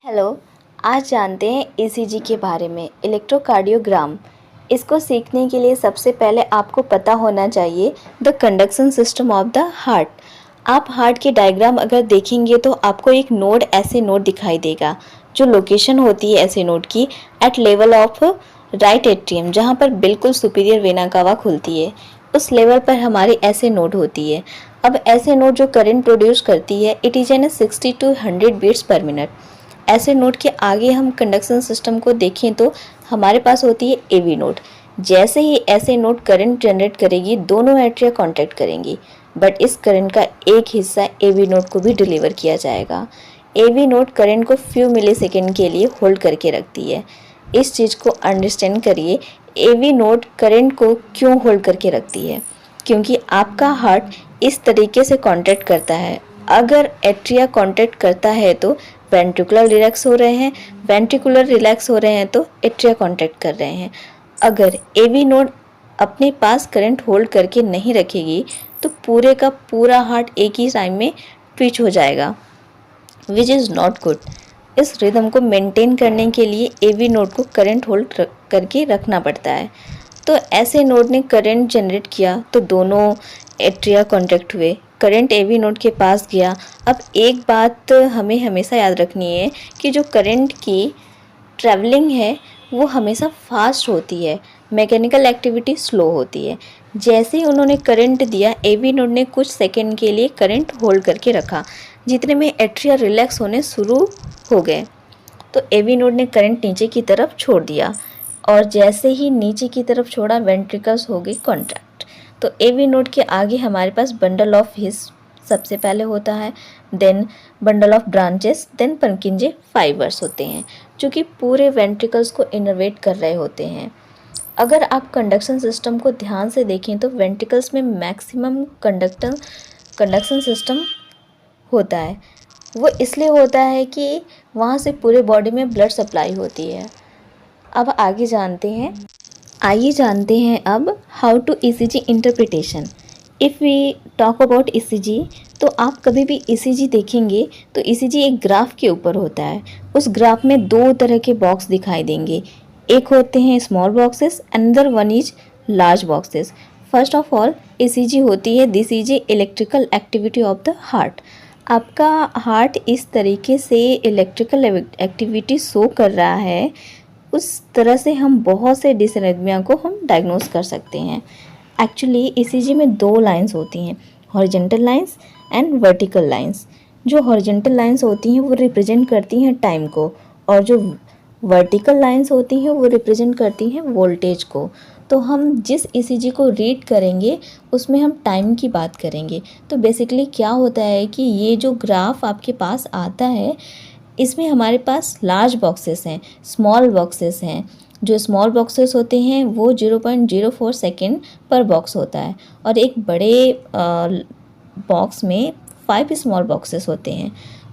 Hello. आज जानते हैं ईसीजी के बारे में। इलेक्ट्रोकार्डियोग्राम, इसको सीखने के लिए सबसे पहले आपको पता होना चाहिए the conduction system of the heart. आप हार्ट की डायग्राम अगर देखेंगे तो आपको एक नोड, ऐसे नोड दिखाई देगा जो लोकेशन होती है ऐसे नोड की at level of right atrium, जहाँ पर बिल्कुल सुपीरियर वेना कावा खुलती है, उस लेवल पर हमारी ऐसे नोड होती है। अब ऐसे नोड जो करंट प्रोड्यूस करती है, it is an 60 to 100 beats per minute. ऐसे नोड के आगे हम कंडक्शन सिस्टम को देखें तो हमारे पास होती है एवी नोड। जैसे ही ऐसे नोड करंट जनरेट करेगी, दोनों एट्रिया कांटेक्ट करेंगी, बट इस करंट का एक हिस्सा एवी नोड को भी डिलीवर किया जाएगा। एवी नोड करंट को फ्यू मिलीसेकंड के लिए होल्ड करके रखती है। इस चीज़ को अंडरस्टैंड करिए, एवी नोड करंट को क्यों होल्ड करके रखती है, क्योंकि आपका हार्ट इस तरीके से कांटेक्ट करता है। अगर एट्रिया कांटेक्ट करता है तो वेंट्रिकुलर रिलैक्स हो रहे हैं, वेंट्रिकुलर रिलैक्स हो रहे हैं तो एट्रिया कांटेक्ट कर रहे हैं। अगर एवी नोड अपने पास करंट होल्ड करके नहीं रखेगी तो पूरे का पूरा हार्ट एक ही टाइम में ट्विच हो जाएगा, विच इज़ नॉट गुड। इस रिदम को मेंटेन करने के लिए एवी नोड को करंट होल्ड करके रखना पड़ता है। तो ऐसे नोड ने करंट जनरेट किया तो दोनों एट्रिया कांटेक्ट हुए, करंट एवी नोड के पास गया। अब एक बात हमें हमेशा याद रखनी है कि जो करंट की ट्रैवलिंग है वो हमेशा फास्ट होती है, मैकेनिकल एक्टिविटी स्लो होती है। जैसे ही उन्होंने करंट दिया, एवी नोड ने कुछ सेकंड के लिए करंट होल्ड करके रखा, जितने में एट्रिया रिलैक्स होने शुरू हो गए तो एवी नोड ने करंट नीचे की तरफ छोड़ दिया, और जैसे ही नीचे की तरफ छोड़ा वेंट्रिकल्स हो गई कॉन्ट्रैक्ट। तो एवी नोड के आगे हमारे पास बंडल ऑफ हिस सबसे पहले होता है, then bundle of branches, then Purkinje fibres होते हैं जो कि पूरे वेंट्रिकल्स को इनर्वेट कर रहे होते हैं। अगर आप कंडक्शन सिस्टम को ध्यान से देखें तो वेंट्रिकल्स में मैक्सिमम कंडक्शन सिस्टम होता है। वो इसलिए होता है कि वहाँ से पूरे बॉडी में ब्लड सप्लाई होती है। अब आगे जानते हैं, आइए जानते हैं अब how to ECG interpretation. If we talk about ECG, तो आप कभी भी ईसीजी देखेंगे तो ईसीजी एक ग्राफ के ऊपर होता है। उस ग्राफ में दो तरह के बॉक्स दिखाई देंगे, एक होते हैं small boxes, another one is large boxes. First of all ECG होती है, this is a electrical activity of the heart. आपका हार्ट इस तरीके से इलेक्ट्रिकल एक्टिविटी शो कर रहा है, उस तरह से हम बहुत से डिसरिथमिया को हम डायग्नोस कर सकते हैं। एक्चुअली ईसीजी में दो लाइंस होती हैं, horizontal lines and vertical lines. जो हॉरिजॉन्टल लाइंस होती हैं वो रिप्रेजेंट करती हैं टाइम को, और जो वर्टिकल लाइंस होती हैं वो रिप्रेजेंट करती हैं वोल्टेज को। तो हम जिस ईसीजी को रीड करेंगे उसमें हम टाइम की बात करेंगे। तो बेसिकली क्या होता है कि ये जो ग्राफ आपके पास आता है, इसमें हमारे पास लार्ज बॉक्सेस हैं, स्मॉल बॉक्सेस हैं। जो स्मॉल बॉक्सेस होते हैं वो 0.04 सेकेंड पर बॉक्स होता है, और एक बड़े बॉक्स में 5 स्मॉल बॉक्सेस होते हैं।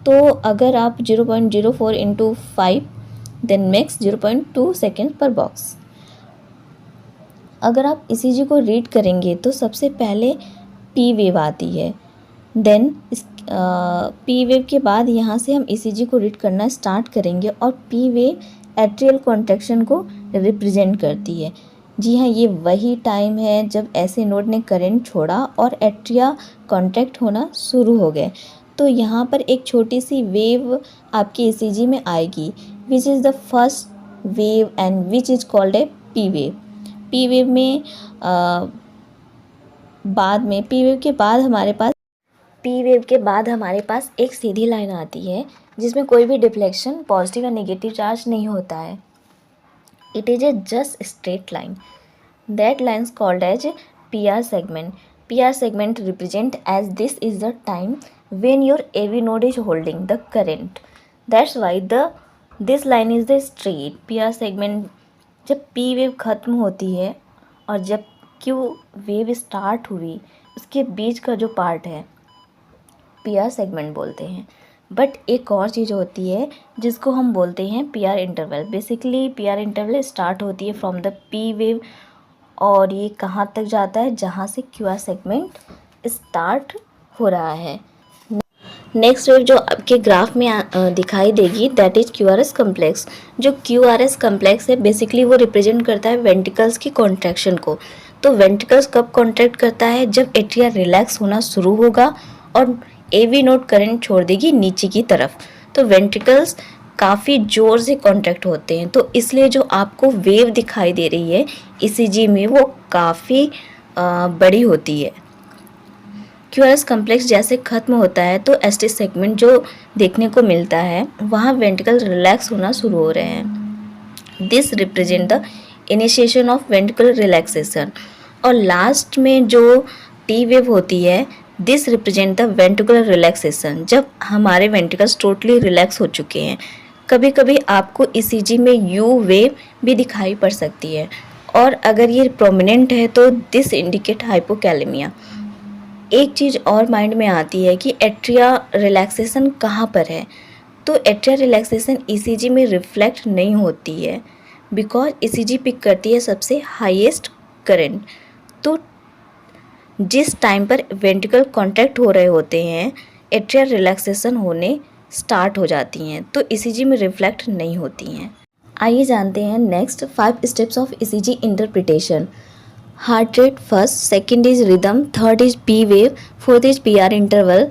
तो अगर आप 0.04 इंटू 5 देन मेक्स 0.2 सेकेंड पर बॉक्स। अगर आप ईसीजी को रीड करेंगे तो सबसे पहले पी वेव आती है, देन पी वेव के बाद यहाँ से हम ईसीजी को रीड करना स्टार्ट करेंगे, और पी वेव एट्रियल कॉन्ट्रैक्शन को रिप्रेजेंट करती है। जी हाँ, ये वही टाइम है जब ऐसे नोड ने करंट छोड़ा और एट्रिया कॉन्ट्रैक्ट होना शुरू हो गए। तो यहाँ पर एक छोटी सी वेव आपकी ईसीजी में आएगी, which is the first wave and which is called A P wave. P wave में बाद में पी वेव के बाद हमारे पास एक सीधी लाइन आती है जिसमें कोई भी डिफ्लेक्शन, पॉजिटिव या नेगेटिव चार्ज नहीं होता है। It is a just straight line, that line is called as PR segment. PR segment represent as this is the time when your AV node is holding the current. That's why this line is the straight PR segment. जब P wave ख़त्म होती है और जब Q wave start हुई, उसके बीच का जो पार्ट है PR सेगमेंट बोलते हैं। बट एक और चीज़ होती है जिसको हम बोलते हैं PR interval. Basically PR interval start होती है फ्रॉम द P वेव, और ये कहाँ तक जाता है जहाँ से QR सेगमेंट स्टार्ट हो रहा है। नेक्स्ट वेव जो आपके ग्राफ में दिखाई देगी दैट इज क्यूआरएस कम्प्लेक्स। जो क्यूआरएस कम्प्लेक्स है बेसिकली वो रिप्रेजेंट करता है वेंट्रिकल्स की कॉन्ट्रैक्शन को। तो वेंट्रिकल्स कब कॉन्ट्रैक्ट करता है? जब एट्रिया रिलैक्स होना शुरू होगा और एवी नोड करंट छोड़ देगी नीचे की तरफ, तो वेंट्रिकल्स काफ़ी ज़ोर से कॉन्ट्रैक्ट होते हैं। तो इसलिए जो आपको वेव दिखाई दे रही है ईसीजी में वो काफ़ी बड़ी होती है। क्यूआरएस कम्प्लेक्स जैसे खत्म होता है तो एसटी सेगमेंट जो देखने को मिलता है वहाँ वेंट्रिकल रिलैक्स होना शुरू हो रहे हैं। This represent the initiation of ventricle relaxation. और लास्ट में जो टी वेव होती है this represent the ventricular relaxation, जब हमारे वेंट्रिकल्स टोटली रिलैक्स हो चुके हैं। कभी कभी आपको ईसीजी में यू वेव भी दिखाई पड़ सकती है, और अगर ये प्रोमिनेंट है तो दिस इंडिकेट हाइपोकैलेमिया। एक चीज़ और माइंड में आती है कि एट्रिया रिलैक्सेशन कहाँ पर है। तो एट्रिया रिलैक्सेशन ईसीजी में रिफ्लेक्ट नहीं होती है बिकॉज ईसीजी पिक करती है सबसे हाईएस्ट करंट। तो जिस टाइम पर वेंट्रिकल कॉन्ट्रैक्ट हो रहे होते हैं एट्रिया रिलैक्सेशन होने स्टार्ट हो जाती हैं, तो ईसीजी में रिफ्लेक्ट नहीं होती हैं। आइए जानते हैं next 5 steps of ECG interpretation. Heart rate first, second is rhythm, third is P wave, fourth is P R interval,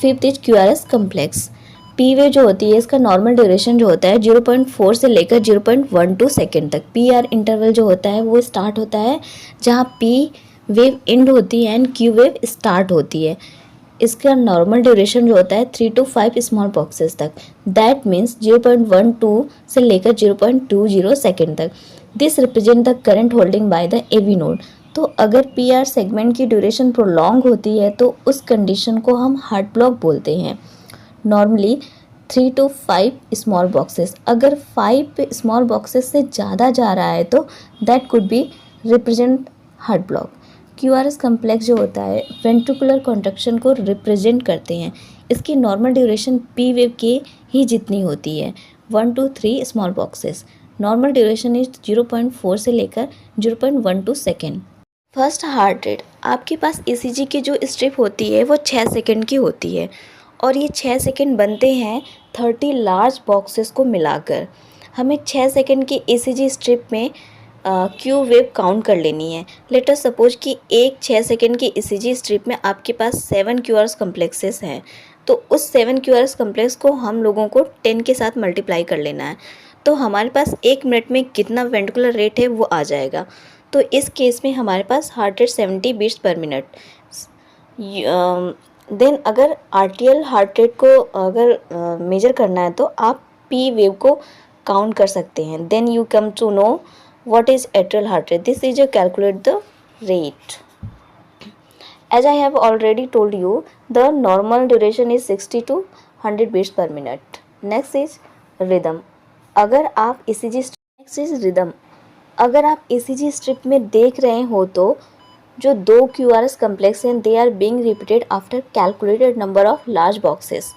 fifth is Q R S complex. P wave जो होती है इसका नॉर्मल ड्यूरेशन जो होता है 0.4 से लेकर 0.12 सेकेंड तक। पी आर इंटरवल जो होता है वो स्टार्ट होता है जहाँ पी वेव एंड होती है एंड क्यू वेव स्टार्ट होती है। इसका नॉर्मल ड्यूरेशन जो होता है 3 to 5 स्मॉल बॉक्सेस तक। दैट मीन्स 0.12 से लेकर 0.20 सेकेंड तक। This represent the current holding by the AV node. तो अगर पी आर सेगमेंट की ड्यूरेशन प्रोलॉन्ग होती है तो उस कंडीशन को हम हार्ट ब्लॉक बोलते हैं। नॉर्मली 3 to 5 स्मॉल बॉक्सेस, अगर 5 स्मॉल बॉक्सेस से ज़्यादा जा रहा है तो that could B represent heart block. QRS complex जो होता है वेंट्रिकुलर कॉन्ट्रैक्शन को रिप्रेजेंट करते हैं। इसकी नॉर्मल ड्यूरेशन पी वेव के ही जितनी होती है, 1 to 3 small boxes. Normal duration is 0.4 से लेकर 0.12 सेकेंड। फर्स्ट हार्ट रेट, आपके पास ईसीजी की जो स्ट्रिप होती है वो 6 सेकेंड की होती है और ये 6 सेकेंड बनते हैं 30 लार्ज बॉक्सेस को मिलाकर। हमें 6 सेकेंड की ईसीजी स्ट्रिप में क्यू वेव काउंट कर लेनी है। लेट अस सपोज कि एक 6 सेकेंड की ईसीजी स्ट्रिप में आपके पास 7 क्यूआरएस कम्प्लेक्सेस हैं, तो उस 7 क्यूआरएस कम्प्लेक्स को हम लोगों को 10 के साथ मल्टीप्लाई कर लेना है। तो हमारे पास 1 मिनट में कितना वेंट्रिकुलर रेट है वो आ जाएगा। तो इस केस में हमारे पास heart rate 70 beats per minute. Then अगर आर्टियल हार्ट रेट को अगर मेजर करना है तो आप पी वेव को काउंट कर सकते हैं। Then you come to know what is atrial heart rate. This is to calculate the rate. As I have already told you, the normal duration is 60 to 100 beats per minute. Next is rhythm. अगर आप ECG next is rhythm. अगर आप ECG strip में देख रहे हो तो जो 2 QRS complex हैं they are being repeated after calculated number of large boxes.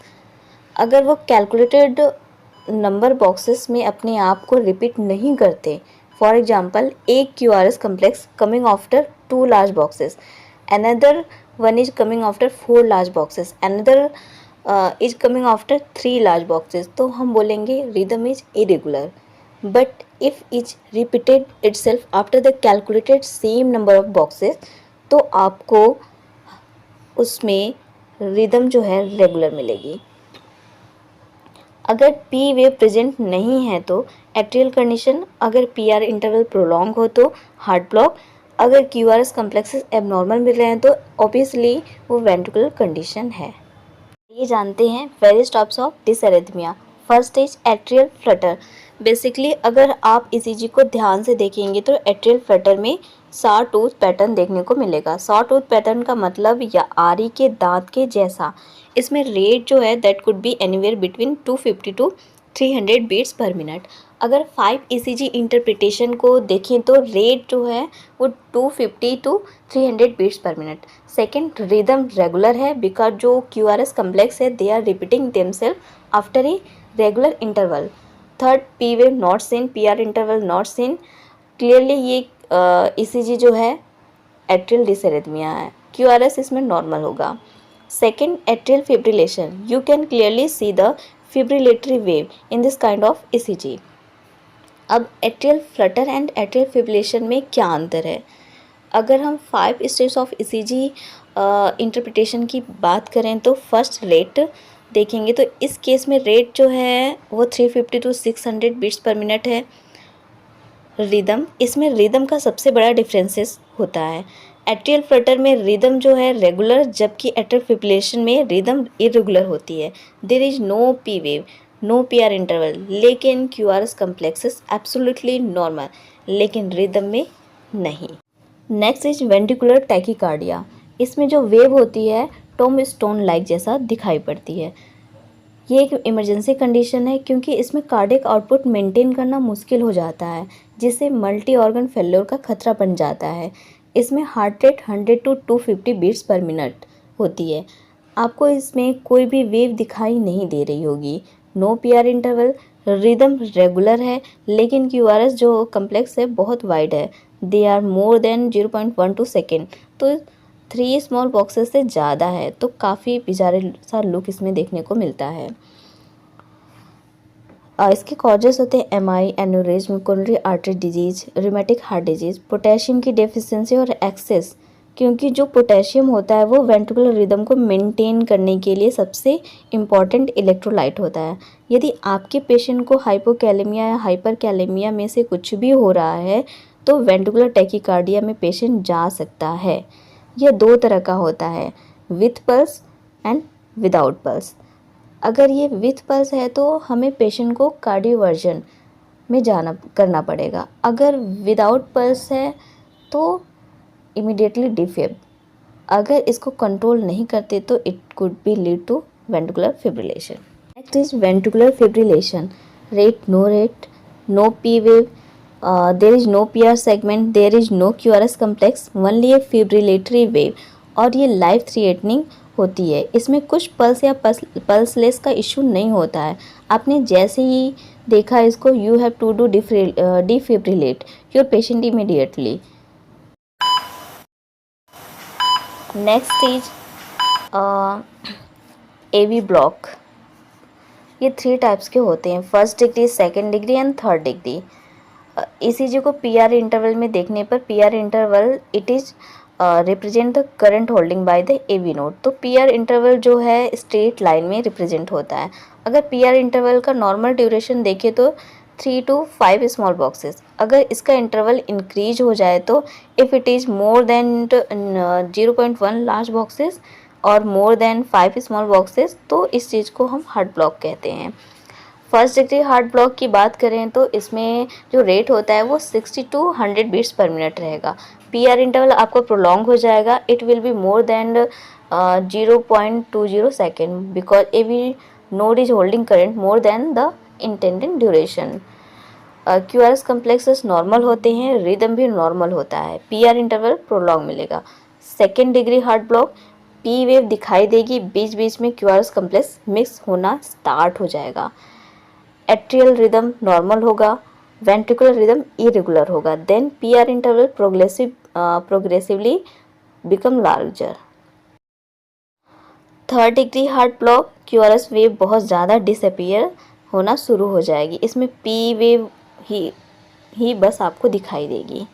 अगर वो calculated number boxes में अपने आप को repeat नहीं करते, फॉर एग्जाम्पल एक QRS complex coming after 2 large boxes, another one is coming after 4 large boxes, another is coming after 3 large boxes, तो हम बोलेंगे rhythm is irregular. But if is repeated itself after the calculated same number of boxes तो आपको उसमें rhythm जो है regular मिलेगी। अगर पी वेव प्रेजेंट नहीं है तो एट्रियल कंडीशन, अगर पी आर इंटरवल प्रोलॉन्ग हो तो हार्ट ब्लॉक, अगर Q R S complexes abnormal मिल रहे हैं तो ऑब्वियसली वो वेंट्रिकुलर कंडीशन है। ये जानते हैं various types of dysrhythmia. First is atrial flutter. Basically अगर आप ईसीजी को ध्यान से देखेंगे तो एट्रियल फ्लटर में सॉ टूथ पैटर्न देखने को मिलेगा। सॉ टूथ पैटर्न का मतलब या आरी के दांत के जैसा। इसमें रेट जो है that could be anywhere between 250 to 300 beats per minute. अगर 5 ईसीजी इंटरप्रिटेशन को देखें तो रेट जो है वो 250 to 300 beats per minute. Second, rhythm regular है बिकॉज जो क्यूआरएस कम्प्लेक्स है they are repeating themselves after a regular interval. Third, P wave not seen, P R interval not seen. Clearly ये ईसीजी जो है atrial डिसएरिथमिया है, QRS इसमें normal होगा। Second, atrial fibrillation. You can clearly see the fibrillatory wave in this kind of ECG. अब atrial Flutter and atrial fibrillation में क्या अंतर है? अगर हम 5 स्टेप्स ऑफ ECG इंटरप्रिटेशन की बात करें तो फर्स्ट रेट देखेंगे, तो इस केस में रेट जो है वो 350 to 600 बीट्स पर मिनट है। रिदम, इसमें रिदम का सबसे बड़ा डिफरेंसेस होता है। एट्रियल फ्लटर में रिदम जो है रेगुलर, जबकि एट्रियल फिब्रिलेशन में रिदम इरेगुलर होती है। There is no P wave, no PR interval, लेकिन QRS कम्प्लेक्सेस एब्सोल्युटली नॉर्मल, लेकिन रिदम में नहीं। Next is ventricular tachycardia. इसमें जो वेव होती है टॉम स्टोन लाइक जैसा दिखाई पड़ती है। ये एक इमरजेंसी कंडीशन है क्योंकि इसमें कार्डियक आउटपुट मेंटेन करना मुश्किल हो जाता है, जिससे मल्टी ऑर्गन फेल्योर का खतरा बन जाता है। इसमें heart rate 100 to 250 beats per minute होती है। आपको इसमें कोई भी वेव दिखाई नहीं दे रही होगी। No PR interval, rhythm regular है, लेकिन QRS जो कम्प्लेक्स है बहुत वाइड है। They are more than 0.12 second, तो 3 स्मॉल बॉक्सेस से ज़्यादा है, तो काफ़ी बिजारे सा लुक इसमें देखने को मिलता है। इसके कॉजेस होते हैं MI, aneurysm, coronary artery disease, rheumatic heart disease, potassium की डेफिशिएंसी और एक्सेस, क्योंकि जो पोटेशियम होता है वो वेंट्रिकुलर रिदम को मेंटेन करने के लिए सबसे इम्पॉर्टेंट इलेक्ट्रोलाइट होता है। यदि आपके पेशेंट को हाइपोकैलेमिया या हाइपरकैलेमिया में से कुछ भी हो रहा है तो वेंट्रिकुलर टैकीकार्डिया में पेशेंट जा सकता है। यह 2 तरह का होता है, with pulse and without pulse. अगर ये विथ पल्स है तो हमें पेशेंट को कार्डियोवर्जन में करना पड़ेगा। अगर विदाउट पल्स है तो इमीडिएटली डिफिब। अगर इसको कंट्रोल नहीं करते तो it could be lead to ventricular fibrillation. Next is ventricular fibrillation. Rate, no P wave, there is no PR segment, there is no QRS complex, only a fibrillatory wave, और ये life threatening होती है। इसमें कुछ pulse या pulseless का issue नहीं होता है। आपने जैसे ही देखा इसको, you have to do defibrillate your patient immediately. Next is AV block. ये 3 टाइप्स के होते हैं, first degree, second degree and third degree. ECG को PR इंटरवल में देखने पर PR interval it is represent the current holding by the AV node. तो PR interval जो है स्ट्रेट लाइन में रिप्रेजेंट होता है। अगर PR इंटरवल का नॉर्मल ड्यूरेशन देखें तो 3 to 5 स्मॉल बॉक्सेस। अगर इसका इंटरवल इंक्रीज हो जाए तो if it is more than 0.1 large boxes और मोर देन 5 स्मॉल बॉक्सेस, तो इस चीज़ को हम हार्ट ब्लॉक कहते हैं। फर्स्ट डिग्री हार्ट ब्लॉक की बात करें तो इसमें जो रेट होता है वो 60 to 100 बीट्स पर मिनट रहेगा। PR इंटरवल आपको प्रोलॉन्ग हो जाएगा, it will be more than 0.20 second because AV node is holding current more than the intended duration. QRS complexes normal होते हैं, रिदम भी नॉर्मल होता है, PR इंटरवल प्रोलॉन्ग मिलेगा। Second degree heart block, P wave दिखाई देगी, बीच बीच में QRS complex mix होना स्टार्ट हो जाएगा। एट्रियल रिदम नॉर्मल होगा, वेंट्रिकुलर रिदम इरेगुलर होगा, then PR interval progressively become larger. Third degree heart block, QRS wave बहुत ज़्यादा डिसअपियर होना शुरू हो जाएगी। इसमें P वेव ही बस आपको दिखाई देगी।